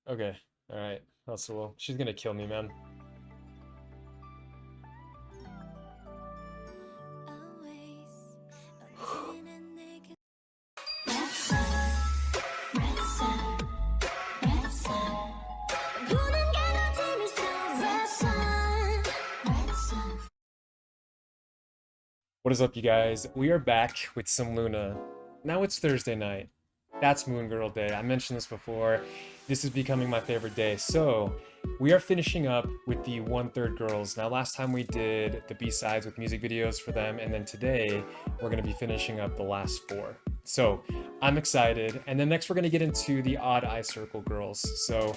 Okay. All right. That's cool. She's gonna kill me, man. What is up, you guys? We are back with some Loona. Now it's Thursday night. That's Moon Girl Day. I mentioned this before. This is becoming my favorite day. So, we are finishing up with the 1/3 girls. Now, last time we did the B-sides with music videos for them, and then today we're going to be finishing up the last 4. So, I'm excited. And then next we're going to get into the Odd Eye Circle girls. So,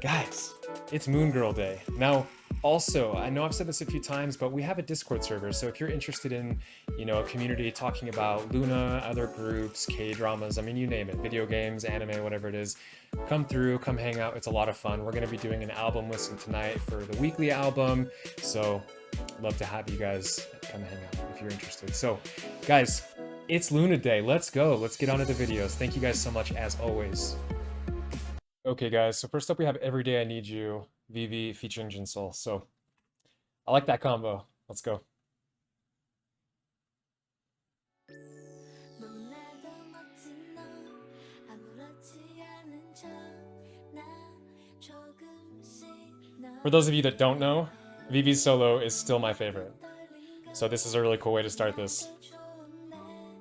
guys, it's Moon Girl Day. Now, also, I know I've said this a few times, but we have a Discord server. So if you're interested in, a community talking about Loona, other groups, K-dramas, I mean, you name it, video games, anime, whatever it is, come through, come hang out. It's a lot of fun. We're going to be doing an album listen tonight for the weekly album. So love to have you guys come hang out if you're interested. So guys, it's Loona Day. Let's go. Let's get on to the videos. Thank you guys so much as always. Okay, guys, so first up we have Every Day I Need You, Vivi featuring Jinsol. So I like that combo. Let's go. For those of you that don't know, Vivi's solo is still my favorite. So this is a really cool way to start this.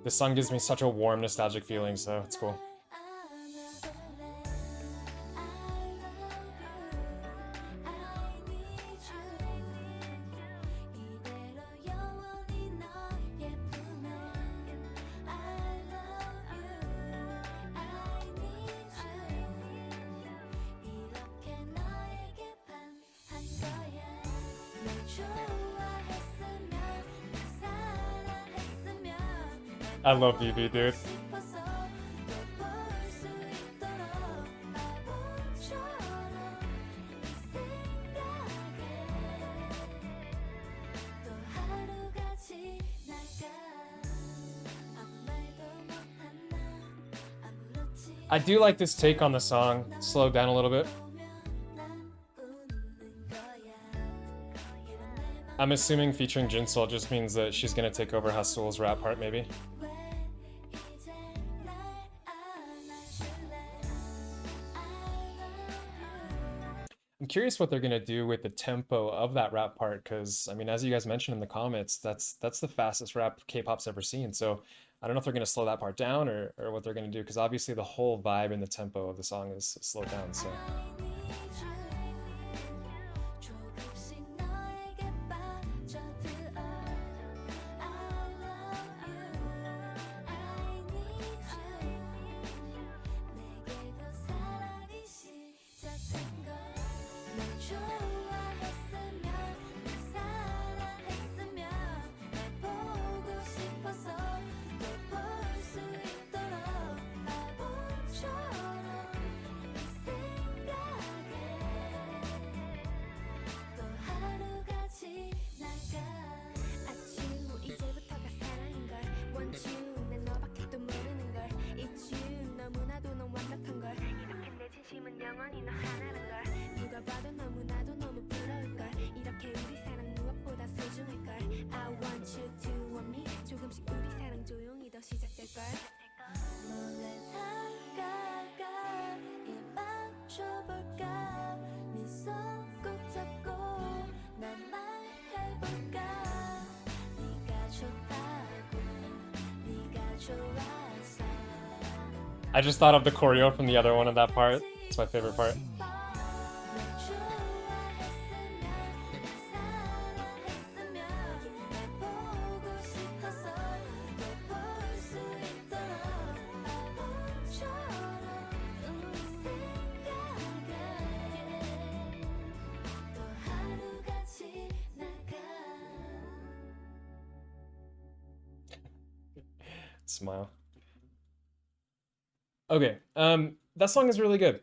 This song gives me such a warm, nostalgic feeling, so it's cool. I love Vivi, dude. I do like this take on the song, slowed down a little bit. I'm assuming featuring Jinsol just means that she's gonna take over Hasul's rap part, maybe. I'm curious what they're gonna do with the tempo of that rap part, because I mean, as you guys mentioned in the comments, that's the fastest rap K-pop's ever seen. So I don't know if they're gonna slow that part down or what they're gonna do, because obviously the whole vibe and the tempo of the song is slowed down. So. I just thought of the choreo from the other one in that part. It's my favorite part. Smile. Okay, that song is really good.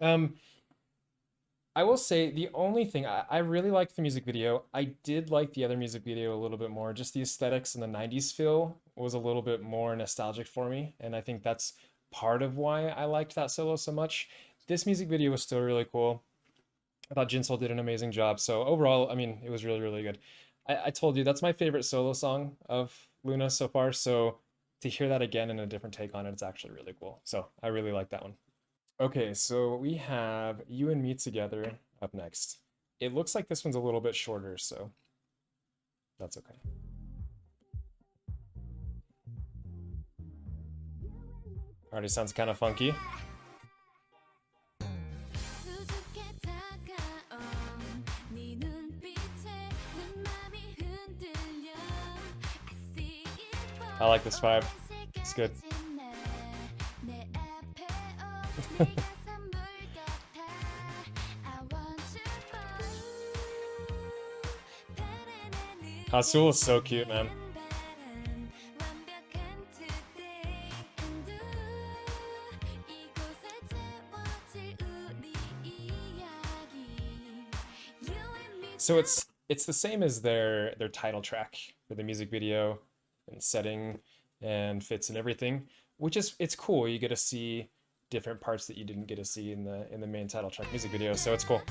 I will say the only thing, I really liked the music video. I did like the other music video a little bit more. Just the aesthetics and the 90s feel was a little bit more nostalgic for me. And I think that's part of why I liked that solo so much. this music video was still really cool. I thought Jinsol did an amazing job. So overall, I mean, it was really, really good. I told you that's my favorite solo song of Luna so far. So to hear that again and a different take on it, it's actually really cool. So I really like that one. Okay, so we have You and Me Together up next. It looks like this one's a little bit shorter, so that's okay. Already sounds kind of funky. I like this vibe. It's good. Hasul is so cute, man. So it's the same as their title track for the music video and setting and fits and everything, which is it's cool. You get to see different parts that you didn't get to see in the main title track music video, so it's cool.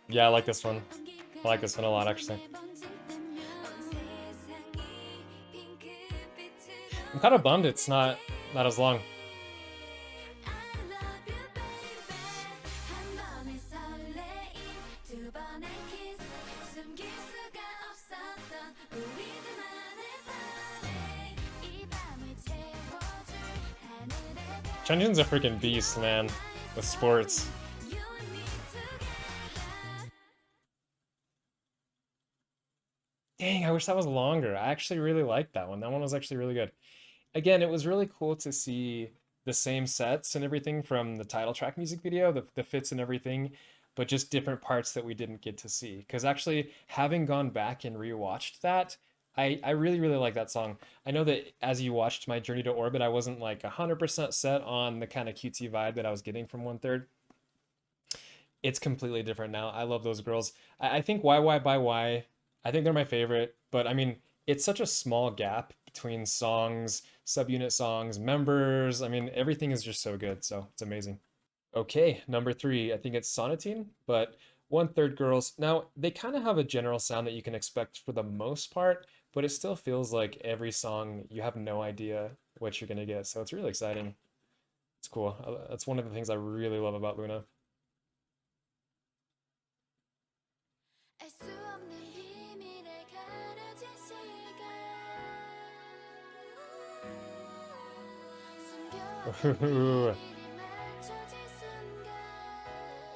Yeah, I like this one. I like this one a lot, actually. I'm kind of bummed it's not as long. Hyunjin's a freaking beast, man, with sports. Dang, I wish that was longer. I actually really liked that one. That one was actually really good. Again, it was really cool to see the same sets and everything from the title track music video, the fits and everything, but just different parts that we didn't get to see. Because actually, having gone back and rewatched that, I really, really like that song. I know that as you watched my Journey to Orbit, I wasn't like 100% set on the kind of cutesy vibe that I was getting from 1/3. It's completely different now. I love those girls. I think YY by Y, I think they're my favorite, but I mean, it's such a small gap between songs, subunit songs, members. I mean, everything is just so good, so it's amazing. Okay, number three, I think it's Sonatine, but 1/3 girls. Now, they kind of have a general sound that you can expect for the most part, but it still feels like every song you have no idea what you're gonna get, so it's really exciting. It's cool. That's one of the things I really love about Luna.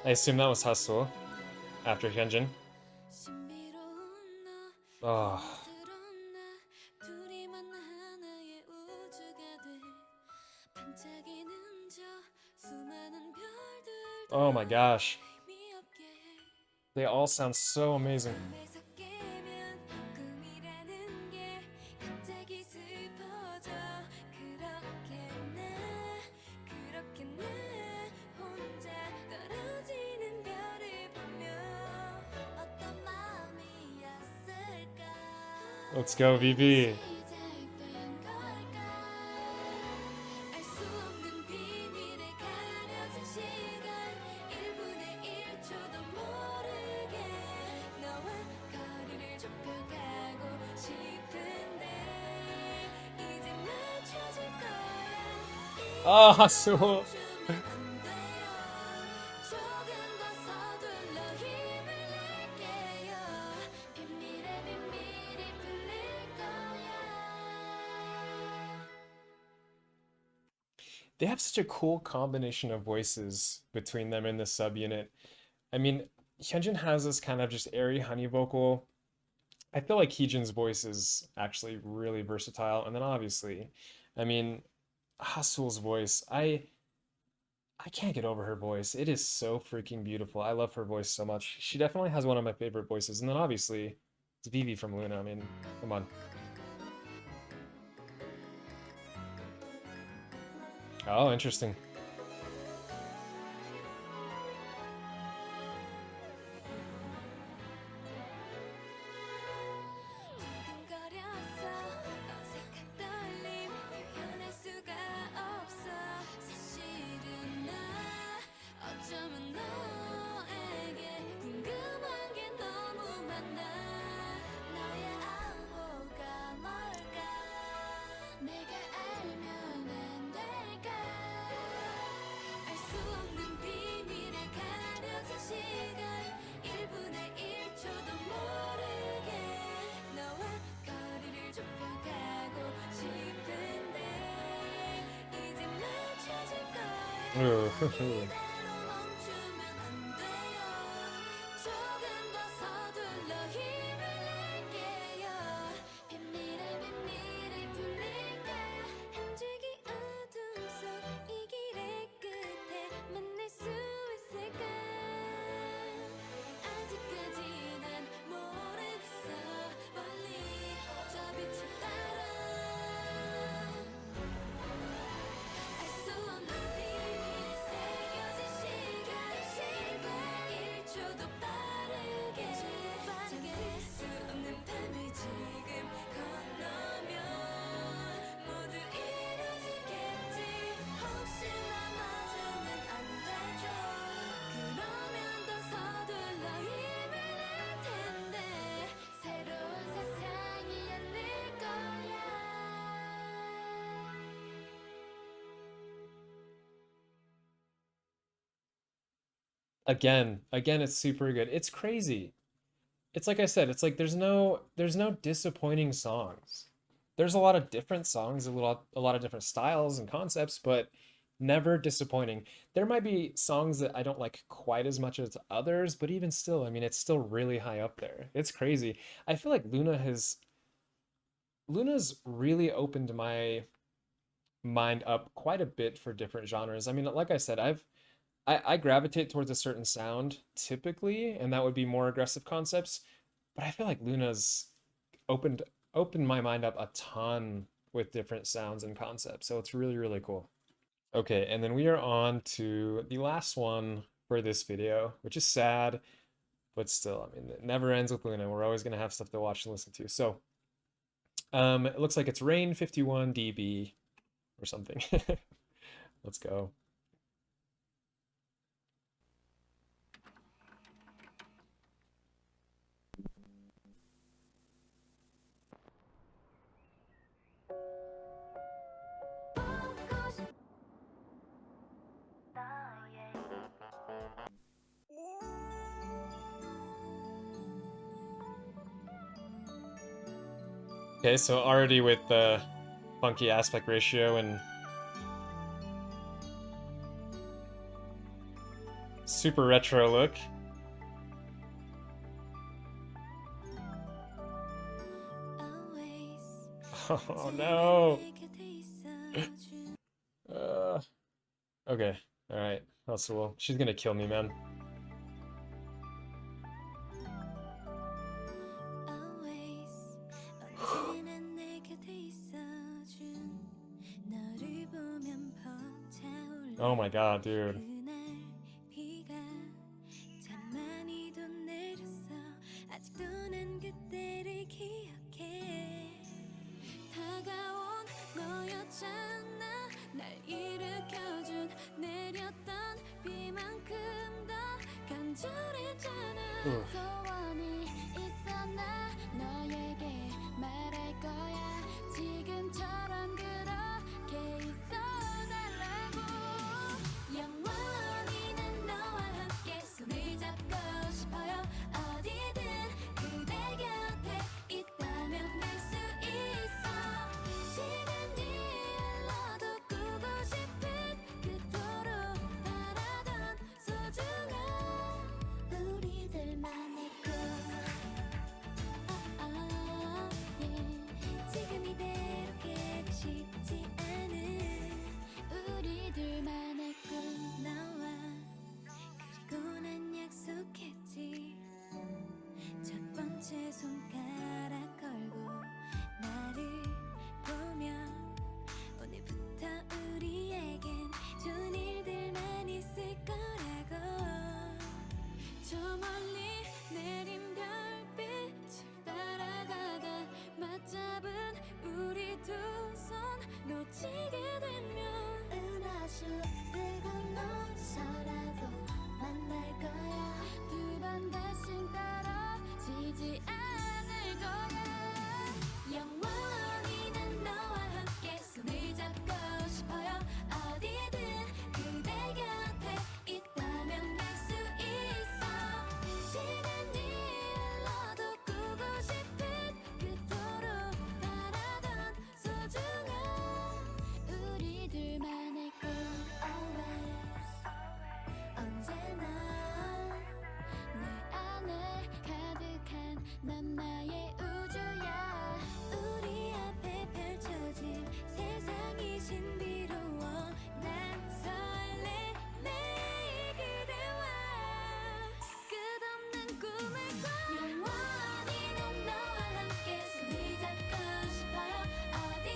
I assume that was Hustle after Hyunjin. Oh. Oh my gosh. They all sound so amazing. Let's go, VV. Ah, so. They have such a cool combination of voices between them in the subunit. I mean, Hyunjin has this kind of just airy honey vocal. I feel like Heejin's voice is actually really versatile. And then obviously, I mean, Hasul's voice, I can't get over her voice. It is so freaking beautiful. I love her voice so much. She definitely has one of my favorite voices. And then obviously, it's Vivi from Luna. I mean, come on. Oh, interesting. Ooh. Again, it's super good. It's crazy. It's like I said, it's like there's no disappointing songs. There's a lot of different songs, a lot of different styles and concepts, but never disappointing. There might be songs that I don't like quite as much as others, but even still, I mean, it's still really high up there. It's crazy. I feel like Luna's really opened my mind up quite a bit for different genres. I mean, like I said, I gravitate towards a certain sound typically, and that would be more aggressive concepts. But I feel like Luna's opened opened my mind up a ton with different sounds and concepts. So it's really, really cool. Okay, and then we are on to the last one for this video, which is sad, but still, I mean, it never ends with Luna. We're always gonna have stuff to watch and listen to. So, it looks like it's Rain 51 dB or something. Let's go. Okay, so already with the funky aspect ratio and super retro look. Oh no. Uh, okay. All right. That's well. She's gonna kill me, man. Oh my God, dude. Ooh.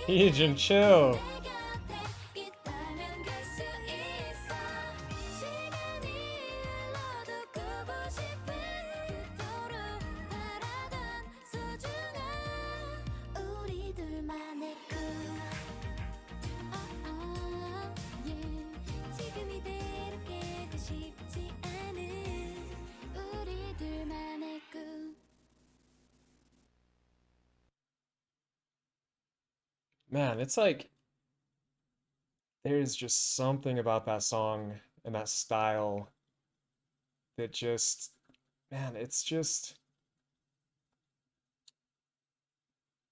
Hyunjin, chill. Man, it's like there's just something about that song and that style that just, man, it's just,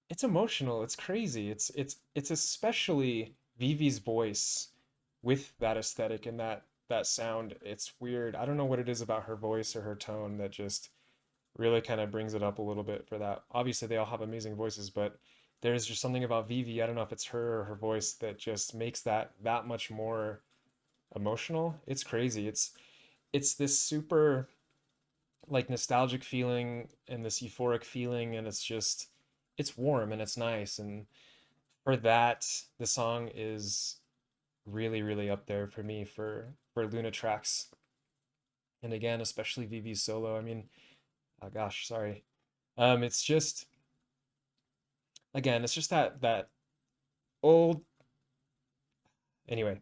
it's emotional. It's crazy. It's especially Vivi's voice with that aesthetic and that sound. It's weird. I don't know what it is about her voice or her tone that just really kind of brings it up a little bit for that. Obviously, they all have amazing voices, but there's just something about Vivi. I don't know if it's her or her voice that just makes that much more emotional. It's crazy. It's this super like nostalgic feeling and this euphoric feeling, and it's just it's warm and it's nice. And for that, the song is really, really up there for me for Luna tracks. And again, especially Vivi's solo. I mean, oh gosh, sorry. It's just again, it's just that old. Anyway,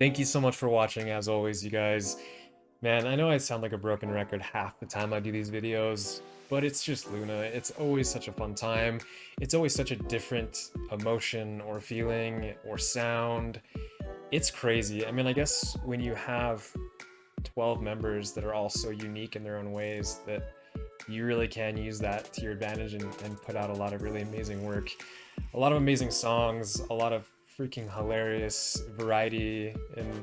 thank you so much for watching. As always, you guys. Man, I know I sound like a broken record half the time I do these videos, but it's just Luna. It's always such a fun time. It's always such a different emotion or feeling or sound. It's crazy. I mean, I guess when you have 12 members that are all so unique in their own ways that you really can use that to your advantage and put out a lot of really amazing work. A lot of amazing songs, a lot of freaking hilarious variety, and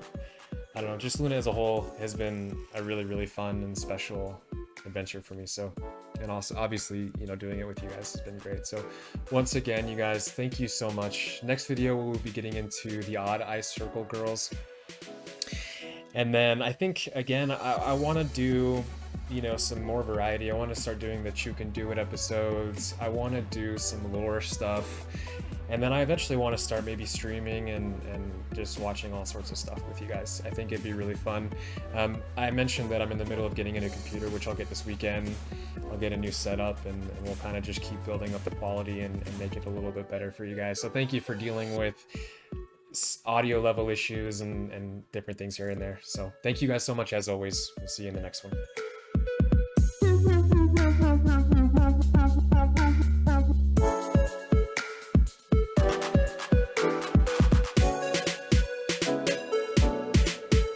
I don't know, just Luna as a whole has been a really, really fun and special adventure for me. So, and also obviously, you know, doing it with you guys has been great. So once again, you guys, thank you so much. Next video, we'll be getting into the Odd Eye Circle girls. And then I think, again, I want to do, you know, some more variety. I want to start doing the Chu Can Do It episodes. I want to do some lore stuff. And then I eventually want to start maybe streaming and just watching all sorts of stuff with you guys. I think it'd be really fun. I mentioned that I'm in the middle of getting a new computer, which I'll get this weekend. I'll get a new setup and we'll kind of just keep building up the quality and make it a little bit better for you guys. So thank you for dealing with audio level issues and different things here and there. So thank you guys so much as always. We'll see you in the next one.